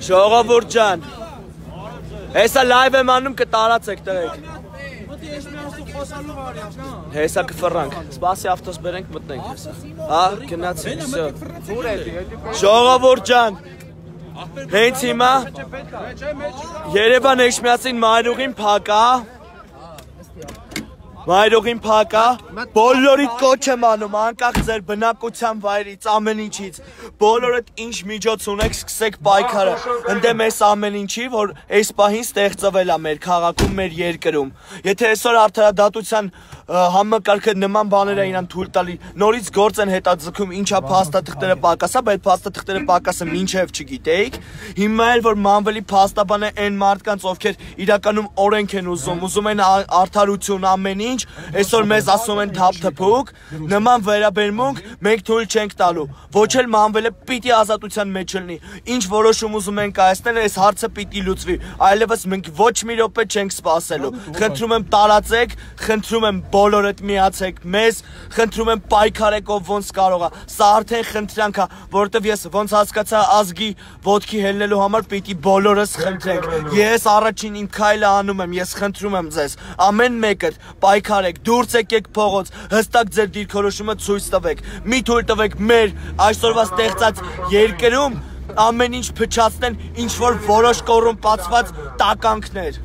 Ժողովուրդ ջան, հեսա լայվ եմ անում կտարացեք տղեկ։ Հեսա կֆռանք, սպասի ավտոս բերենք մտնենք հեսա։ Հա, գնացինք, սյո։ Ժողովուրդ ջան, հենց հիմա Երևան Էջմիածին մայրուղին փակա, բոլորիդ կոչ եմ անում, անկախ ձեր բնակության վայրից, ամեն ինչից, բոլորդ ինչ միջոց ունեք սկսեք պայքարը, ընդդեմ այս ամեն ինչի, որ այս պահին ստեղծվել է մեր քաղաքում, մեր երկրում, եթե այսօր արդարադատության համակարգը նման բաներ է իրան թույլ տալի, նորից գործ են հետաձգում ինչա փաստաթղթերը պակասա, բայց փաստաթղթերը պակասը մինչև չգիտեիք, հիմա էլ որ մանվելի փաստաբան է այն մարդկանց, ովքեր իրականում օրենք են ուզում են արդարություն ամեն ինչ, այսօր մեզ ասում են թափթփուկ, նման վերաբերմունք մենք թույլ չենք տալու, ոչ էլ մանվելը պիտի ազատության մեջ լինի, ինչ որոշում ուզում են կայացնել, այս հարցը պիտի լուծվի, այլևս մենք ոչ մի րոպե չենք սպասելու, խնդրում եմ տարածեք, խնդրում եմ բոլորդ միացեք մեզ, խնդրում եմ պայքարեք ով ոնց կարող է, սա արդեն խնդրանք է, որովհետև ես ոնց հասկացա ազգի ոտքի հելնելու համար պիտի բոլորս խնդրենք, ես առաջին իմ քայլը անում եմ, ես խնդրում եմ ձեզ, ամեն մեկը պայքարեք, դուրս եկեք փողոց, հստակ ձեր դիրքորոշումը ցույց տվեք, մի թույլ տվեք մեր այսօրվա ստեղծած երկրում ամեն ինչ փչացնեն ինչ որ որոշ կոռումպացված տականքներ